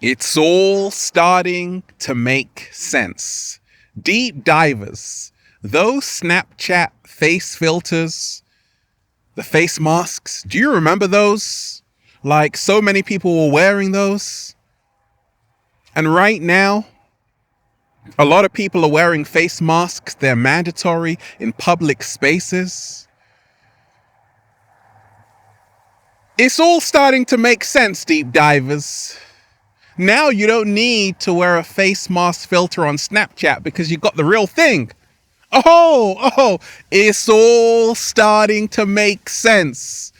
It's all starting to make sense. Deep divers, those Snapchat face filters, the face masks, do you remember those? Like so many people were wearing those. And right now, a lot of people are wearing face masks. They're mandatory in public spaces. It's all starting to make sense, deep divers. Now you don't need to wear a face mask filter on Snapchat because you got the real thing. It's all starting to make sense.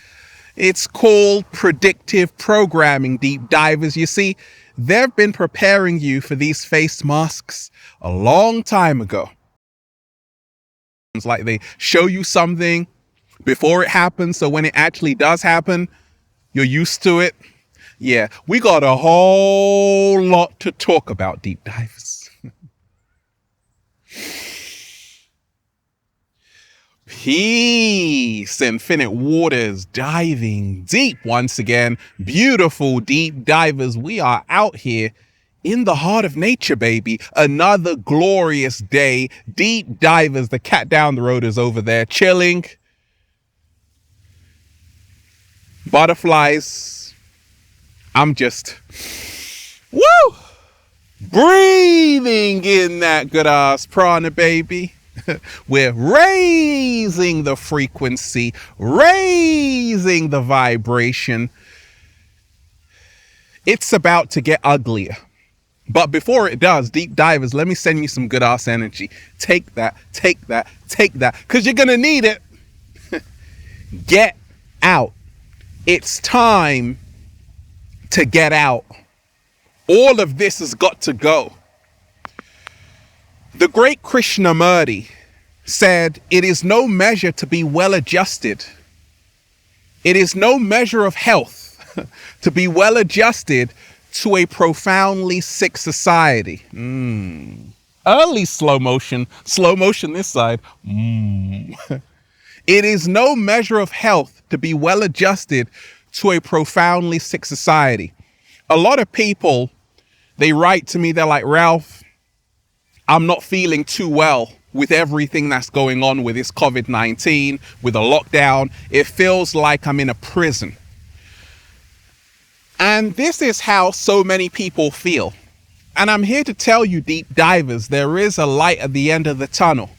It's called predictive programming, deep divers. You see, they've been preparing you for these face masks a long time ago. It's like they show you something before it happens, so when it actually does happen, you're used to it. Yeah, we got a whole lot to talk about, deep divers. Peace, infinite waters, diving deep once again. Beautiful deep divers, we are out here in the heart of nature, baby. Another glorious day. Deep divers, the cat down the road is over there chilling. Butterflies. I'm just, breathing in that good ass prana, baby. We're raising the frequency, raising the vibration. It's about to get uglier. But before it does, deep divers, let me send you some good ass energy. Take that, because you're going to need it. Get out. It's time to get out. All of this has got to go. The great Krishnamurti said, "It is no measure to be well adjusted. It is no measure of health to be well adjusted to a profoundly sick society." Early slow motion this side. It is no measure of health to be well adjusted to a profoundly sick society. A lot of people, they write to me, they're like, "Ralph, I'm not feeling too well with everything that's going on with this COVID-19, with the lockdown. It feels like I'm in a prison." And this is how so many people feel. And I'm here to tell you, deep divers, there is a light at the end of the tunnel.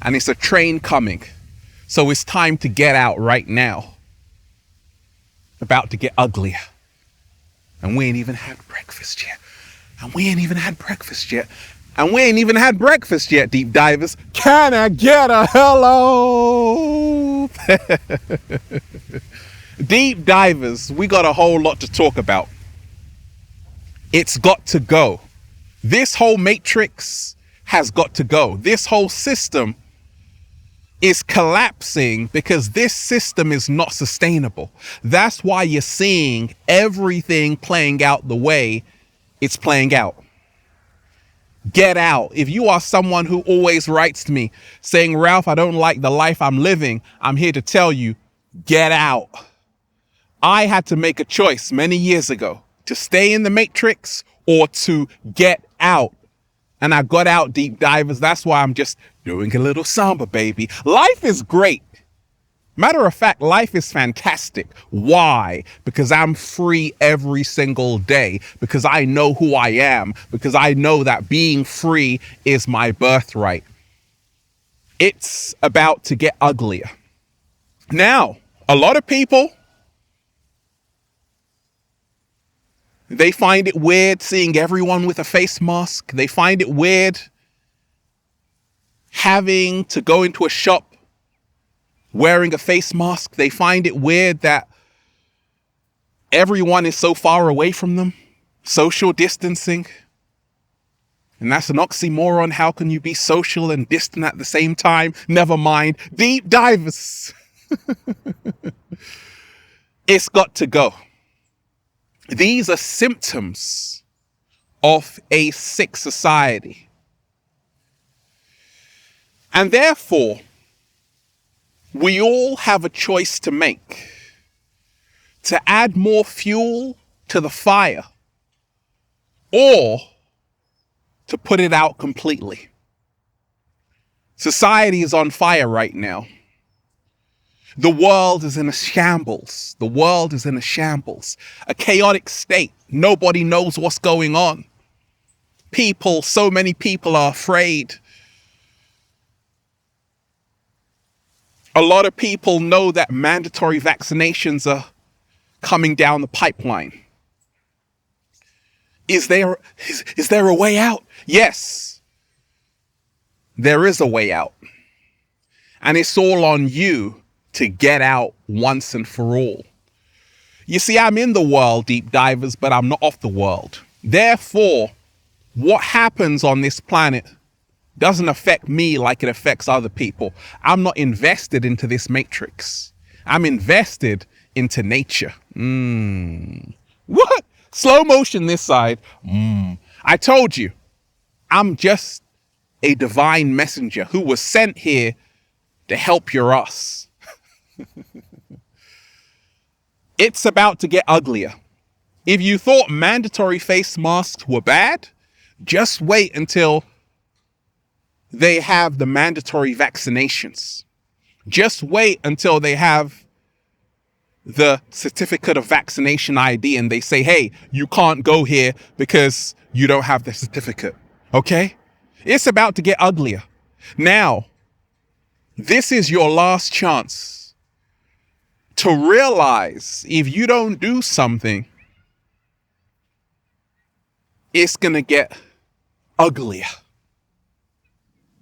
And it's a train coming. So it's time to get out right now. About to get uglier. And we ain't even had breakfast yet. And we ain't even had breakfast yet. Deep divers. Can I get a hello? Deep divers, we got a whole lot to talk about. It's got to go. This whole matrix has got to go. This whole system is collapsing because this system is not sustainable. That's why you're seeing everything playing out the way it's playing out. Get out. If you are someone who always writes to me saying, "Ralph, I don't like the life I'm living," I'm here to tell you, get out. I had to make a choice many years ago to stay in the matrix or to get out. And I got out, deep divers. That's why I'm just doing a little samba, baby. Life is great. Matter of fact, life is fantastic. Why? Because I'm free every single day. Because I know who I am. Because I know that being free is my birthright. It's about to get uglier. Now, a lot of people, they find it weird seeing everyone with a face mask. They find it weird having to go into a shop wearing a face mask. They find it weird that everyone is so far away from them. Social distancing. And that's an oxymoron. How can you be social and distant at the same time? Never mind. Deep divers. It's got to go. These are symptoms of a sick society. And therefore, we all have a choice to make. To add more fuel to the fire or to put it out completely. Society is on fire right now. The world is in a shambles. The world is in a shambles. A chaotic state. Nobody knows what's going on. So many people are afraid. A lot of people know that mandatory vaccinations are coming down the pipeline. Is there a way out? Yes, there is a way out. And it's all on you to get out once and for all. You see, I'm in the world, deep divers, but I'm not of the world. Therefore, what happens on this planet doesn't affect me like it affects other people. I'm not invested into this matrix. I'm invested into nature. What? Slow motion this side. I told you, I'm just a divine messenger who was sent here to help your us. It's about to get uglier. If you thought mandatory face masks were bad, just wait until they have the mandatory vaccinations. Just wait until they have the certificate of vaccination ID and they say, hey, you can't go here because you don't have the certificate. Okay? It's about to get uglier. Now, this is your last chance to realize if you don't do something, it's going to get uglier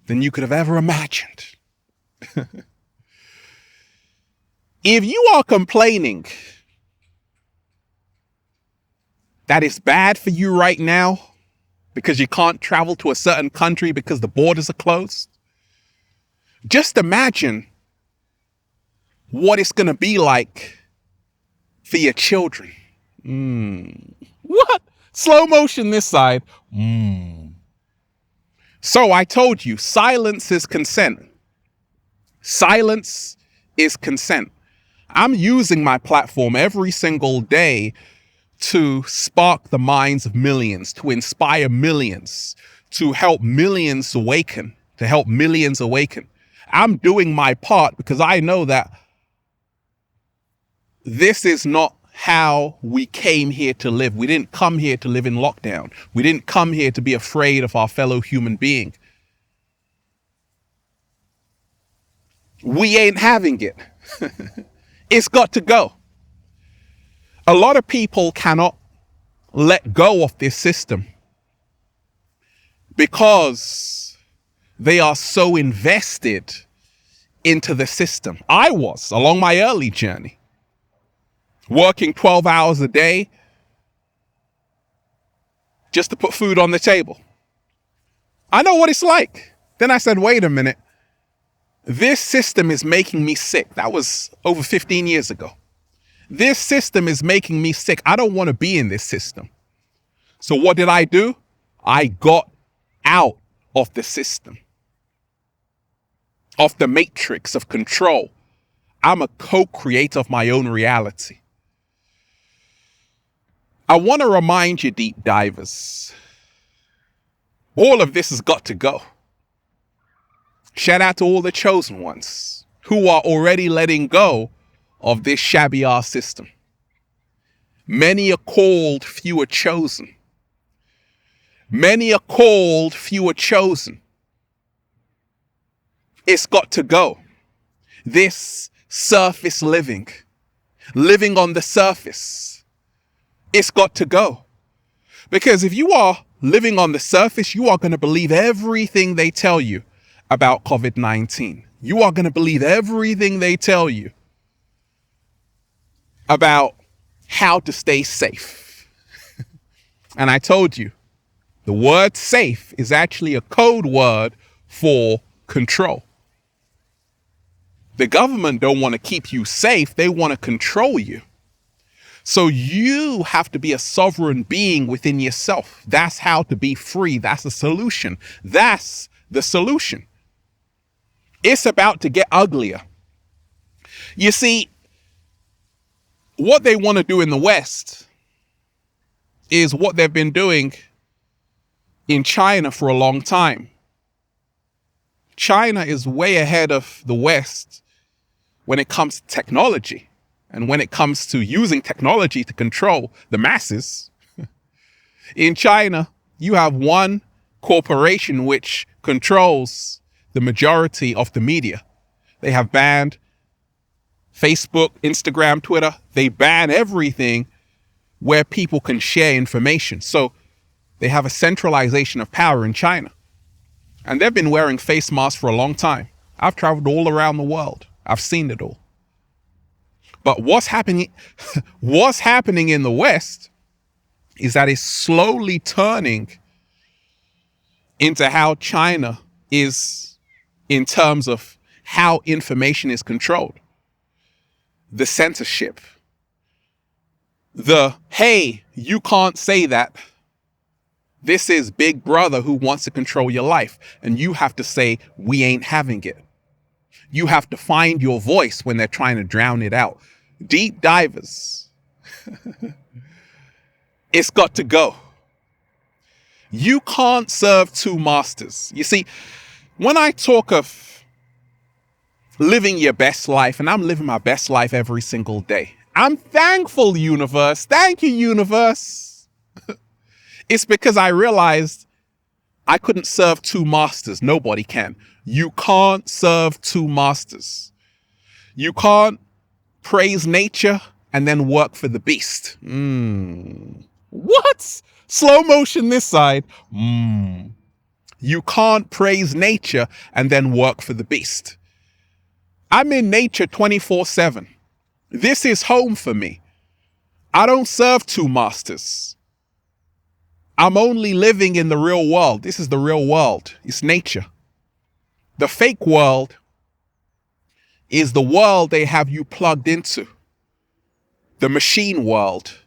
than you could have ever imagined. If you are complaining that it's bad for you right now because you can't travel to a certain country because the borders are closed, just imagine what it's going to be like for your children. What? Slow motion this side. So I told you, silence is consent. Silence is consent. I'm using my platform every single day to spark the minds of millions, to inspire millions, to help millions awaken, I'm doing my part because I know that this is not how we came here to live. We didn't come here to live in lockdown. We didn't come here to be afraid of our fellow human being. We ain't having it. It's got to go. A lot of people cannot let go of this system because they are so invested into the system. I was along my early journey, working 12 hours a day just to put food on the table. I know what it's like. Then I said, wait a minute. This system is making me sick. That was over 15 years ago. This system is making me sick. I don't want to be in this system. So what did I do? I got out of the system, of the matrix of control. I'm a co-creator of my own reality. I want to remind you, deep divers, all of this has got to go. Shout out to all the chosen ones who are already letting go of this shabby ass system. Many are called, few are chosen. Many are called, few are chosen. It's got to go. This surface living on the surface, it's got to go. Because if you are living on the surface, you are going to believe everything they tell you about COVID-19. You are going to believe everything they tell you about how to stay safe. And I told you, the word safe is actually a code word for control. The government don't want to keep you safe. They want to control you. So you have to be a sovereign being within yourself. That's how to be free. That's the solution. That's the solution. It's about to get uglier. You see, what they want to do in the West is what they've been doing in China for a long time. China is way ahead of the West when it comes to technology and when it comes to using technology to control the masses. In China, you have one corporation which controls the majority of the media. They have banned Facebook, Instagram, Twitter. They ban everything where people can share information. So they have a centralization of power in China. And they've been wearing face masks for a long time. I've traveled all around the world. I've seen it all. But what's happening in the West is that it's slowly turning into how China is in terms of how information is controlled. The censorship. The, hey, you can't say that. This is Big Brother who wants to control your life. And you have to say, we ain't having it. You have to find your voice when they're trying to drown it out. Deep divers. It's got to go. You can't serve two masters. You see, when I talk of living your best life, and I'm living my best life every single day, I'm thankful, universe. Thank you, universe. It's because I realized I couldn't serve two masters. Nobody can. You can't serve two masters. You can't praise nature and then work for the beast. What? Slow motion this side. You can't praise nature and then work for the beast. I'm in nature 24/7. This is home for me. I don't serve two masters. I'm only living in the real world. This is the real world. It's nature. The fake world is the world they have you plugged into. The machine world.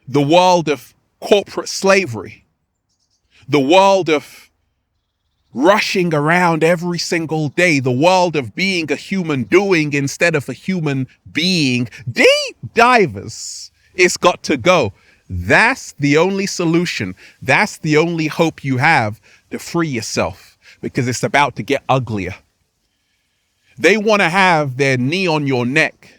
The world of corporate slavery. The world of rushing around every single day. The world of being a human doing instead of a human being. Deep divers. It's got to go. That's the only solution. That's the only hope you have to free yourself, because it's about to get uglier. They want to have their knee on your neck,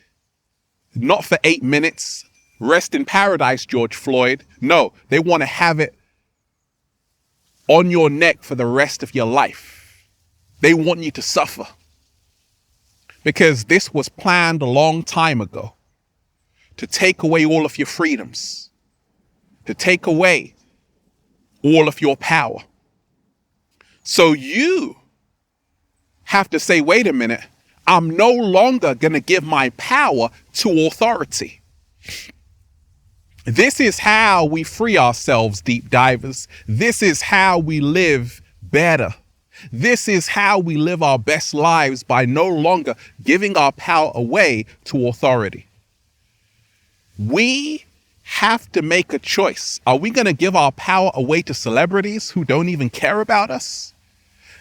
not for 8 minutes. Rest in paradise, George Floyd. No, they want to have it on your neck for the rest of your life. They want you to suffer, because this was planned a long time ago to take away all of your freedoms, to take away all of your power. So you have to say, wait a minute, I'm no longer going to give my power to authority. This is how we free ourselves, deep divers. This is how we live better. This is how we live our best lives, by no longer giving our power away to authority. We have to make a choice. Are we going to give our power away to celebrities who don't even care about us?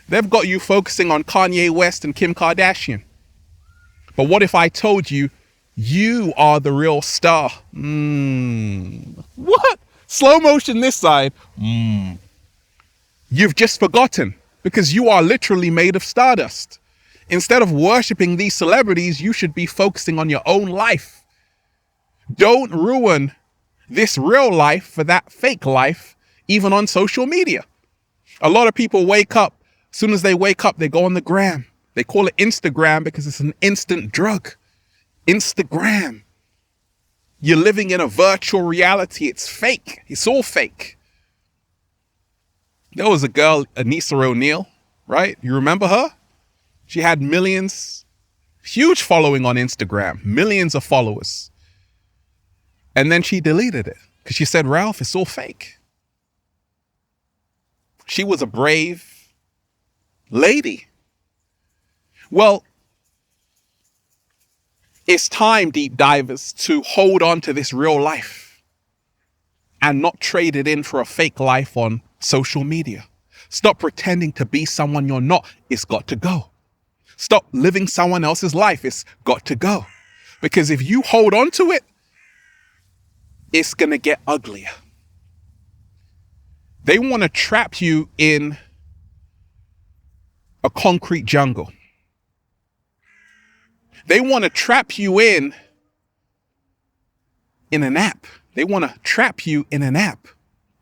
They've got you focusing on Kanye West and Kim Kardashian. But what if I told you, you are the real star? What? Slow motion this side. You've just forgotten, because you are literally made of stardust. Instead of worshiping these celebrities, you should be focusing on your own life. Don't ruin this real life for that fake life, even on social media. A lot of people wake up. As soon as they wake up, they go on the gram. They call it Instagram because it's an instant drug. Instagram. You're living in a virtual reality. It's fake. It's all fake. There was a girl, Anissa O'Neill, right? You remember her? She had millions, huge following on Instagram, millions of followers. And then she deleted it because she said, Ralph, it's all fake. She was a brave lady. Well, it's time, deep divers, to hold on to this real life and not trade it in for a fake life on social media. Stop pretending to be someone you're not. It's got to go. Stop living someone else's life. It's got to go. Because if you hold on to it, it's going to get uglier. They want to trap you in a concrete jungle. They want to trap you in an app. They want to trap you in an app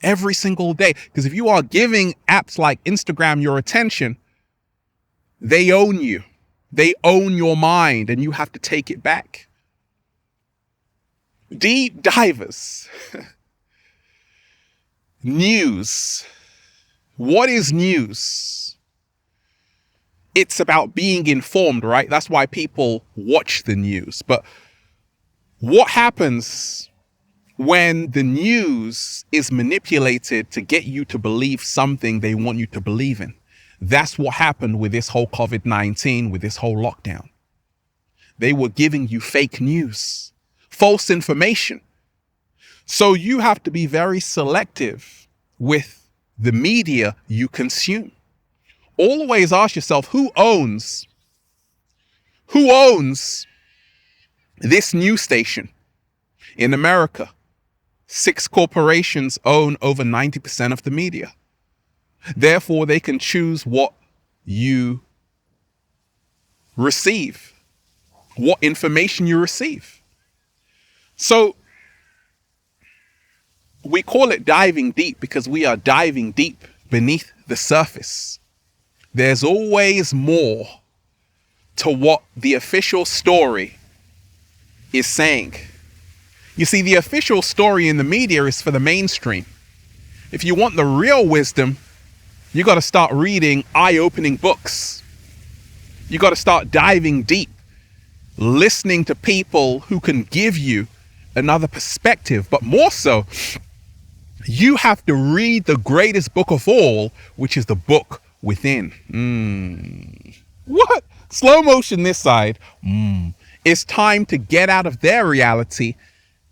every single day. Because if you are giving apps like Instagram your attention, they own you. They own your mind and you have to take it back. Deep divers. News. What is news? It's about being informed, right? That's why people watch the news. But what happens when the news is manipulated to get you to believe something they want you to believe in? That's what happened with this whole COVID-19, with this whole lockdown. They were giving you fake news, false information. So you have to be very selective with the media you consume. Always ask yourself, who owns this news station? In America, 6 corporations own over 90% of the media. Therefore, they can choose what you receive, what information you receive. So we call it diving deep because we are diving deep beneath the surface. There's always more to what the official story is saying. You see, the official story in the media is for the mainstream. If you want the real wisdom, you got to start reading eye-opening books. You got to start diving deep, listening to people who can give you another perspective. But more so, you have to read the greatest book of all, which is the book within. What? Slow motion this side. It's time to get out of their reality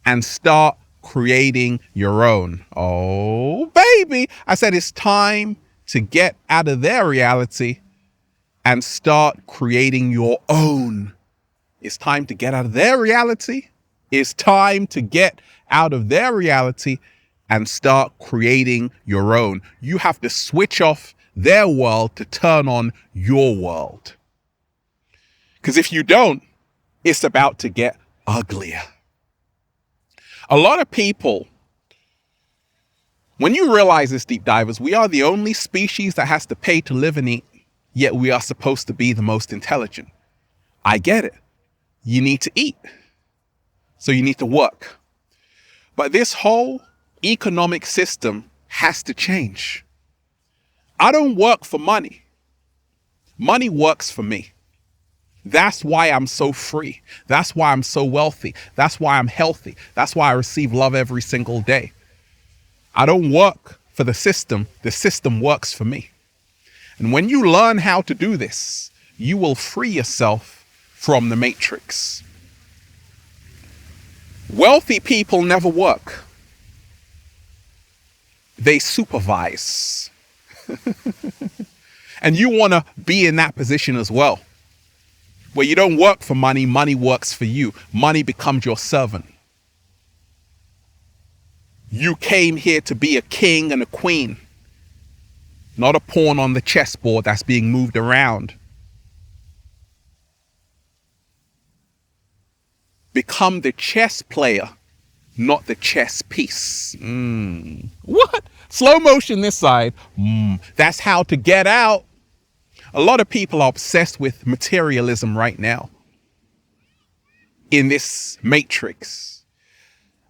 and start creating your own. Oh, baby. I said it's time to get out of their reality and start creating your own. It's time to get out of their reality. It's time to get out of their reality and start creating your own. You have to switch off their world to turn on your world. Because if you don't, it's about to get uglier. A lot of people, when you realize this, deep divers, we are the only species that has to pay to live and eat, yet we are supposed to be the most intelligent. I get it. You need to eat. So you need to work. But this whole economic system has to change. I don't work for money. Money works for me. That's why I'm so free. That's why I'm so wealthy. That's why I'm healthy. That's why I receive love every single day. I don't work for the system. The system works for me. And when you learn how to do this, you will free yourself from the matrix. Wealthy people never work. They supervise. And you want to be in that position as well, where you don't work for money, money works for you. Money becomes your servant. You came here to be a king and a queen, not a pawn on the chessboard that's being moved around. Become the chess player, not the chess piece. What? Slow motion this side. That's how to get out. A lot of people are obsessed with materialism right now in this matrix.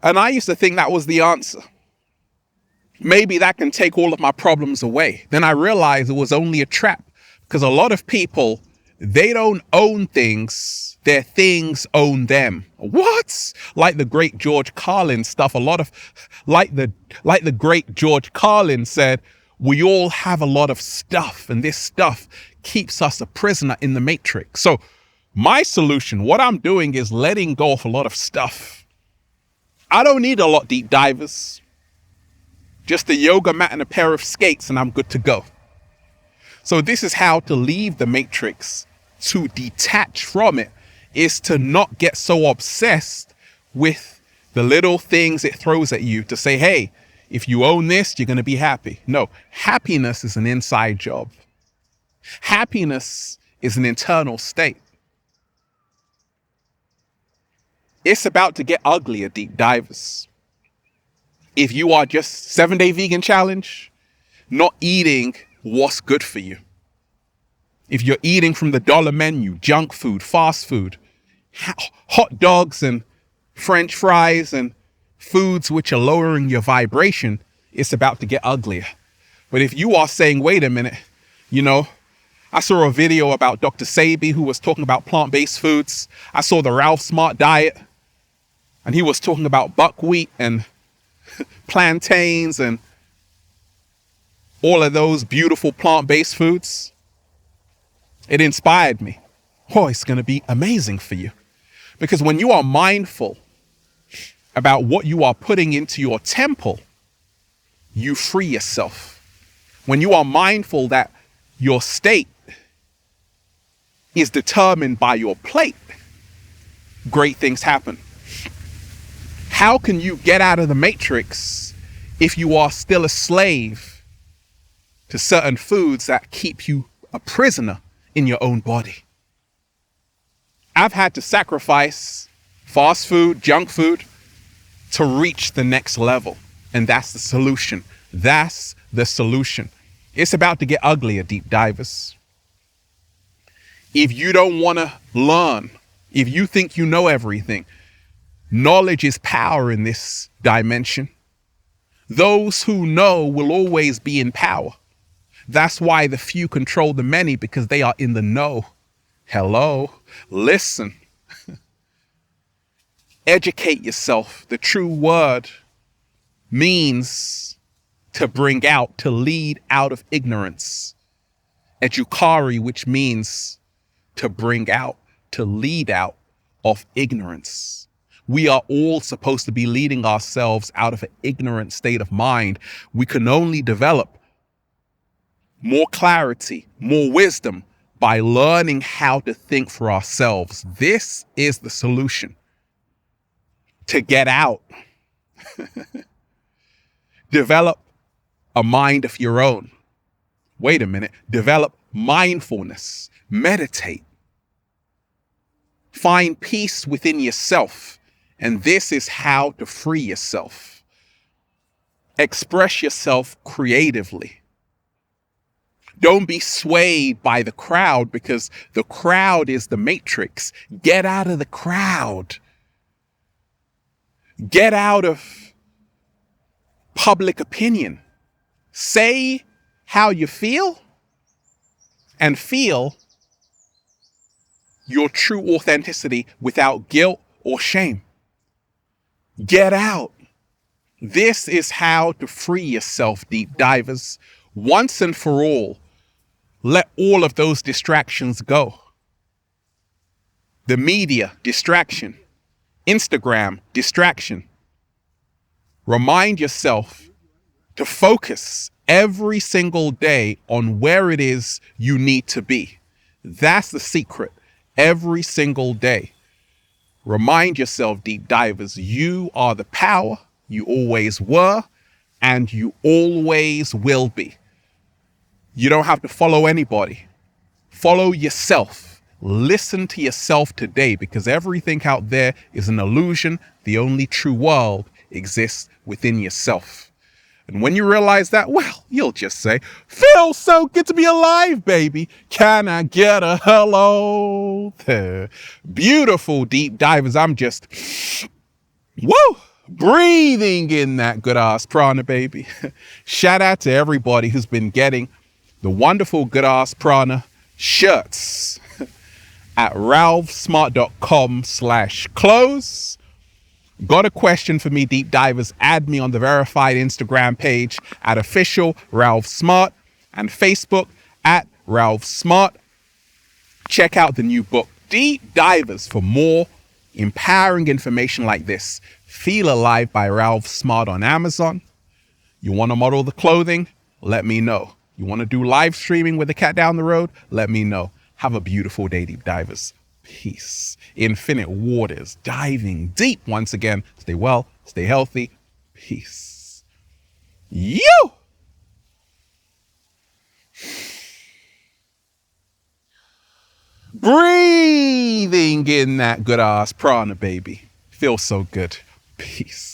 And I used to think that was the answer. Maybe that can take all of my problems away. Then I realized it was only a trap, because a lot of people, they don't own things. Their things own them. What? Like the great George Carlin stuff. Like the great George Carlin said, we all have a lot of stuff, and this stuff keeps us a prisoner in the matrix. So my solution, what I'm doing is letting go of a lot of stuff. I don't need a lot, deep divers. Just a yoga mat and a pair of skates and I'm good to go. So this is how to leave the matrix, to detach from it, is to not get so obsessed with the little things it throws at you, to say, hey, if you own this, you're going to be happy. No, happiness is an inside job. Happiness is an internal state. It's about to get uglier, deep divers. If you are just 7-day vegan challenge, not eating what's good for you. If you're eating from the dollar menu, junk food, fast food, hot dogs and French fries and foods which are lowering your vibration, it's about to get uglier. But if you are saying, wait a minute, I saw a video about Dr. Sebi who was talking about plant-based foods. I saw the Ralph Smart diet and he was talking about buckwheat and plantains and all of those beautiful plant-based foods. It inspired me. Oh, it's going to be amazing for you. Because when you are mindful about what you are putting into your temple, you free yourself. When you are mindful that your state is determined by your plate, great things happen. How can you get out of the matrix if you are still a slave to certain foods that keep you a prisoner in your own body? I've had to sacrifice fast food, junk food to reach the next level. And that's the solution. That's the solution. It's about to get uglier, deep divers. If you don't want to learn, if you think you know everything, knowledge is power in this dimension. Those who know will always be in power. That's why the few control the many, because they are in the know. Hello, listen. Educate yourself. The true word means to bring out, to lead out of ignorance. Edukari, which means to bring out, to lead out of ignorance. We are all supposed to be leading ourselves out of an ignorant state of mind. We can only develop more clarity, more wisdom by learning how to think for ourselves. This is the solution. To get out. Develop a mind of your own. Wait a minute. Develop mindfulness. Meditate. Find peace within yourself. And this is how to free yourself. Express yourself creatively. Don't be swayed by the crowd, because the crowd is the matrix. Get out of the crowd. Get out of public opinion. Say how you feel and feel your true authenticity without guilt or shame. Get out. This is how to free yourself, deep divers. Once and for all, let all of those distractions go. The media, distraction. Instagram, distraction. Remind yourself to focus every single day on where it is you need to be. That's the secret. Every single day. Remind yourself, deep divers, you are the power. You always were, and you always will be. You don't have to follow anybody. Follow yourself. Listen to yourself today, because everything out there is an illusion. The only true world exists within yourself. And when you realize that, well, you'll just say, feels so good to be alive, baby. Can I get a hello there? Beautiful, deep divers. I'm just, breathing in that good ass prana, baby. Shout out to everybody who's been getting the wonderful good ass prana shirts at ralphsmart.com/clothes. Got a question for me, deep divers? Add me on the verified Instagram page at official Ralph Smart and Facebook at Ralph Smart. Check out the new book, Deep Divers, for more empowering information like this. Feel Alive by Ralph Smart on Amazon. You want to model the clothing? Let me know. You want to do live streaming with the cat down the road? Let me know. Have a beautiful day, deep divers. Peace. Infinite waters, diving deep once again. Stay well, stay healthy. Peace. You! Breathing in that good ass prana, baby. Feels so good. Peace.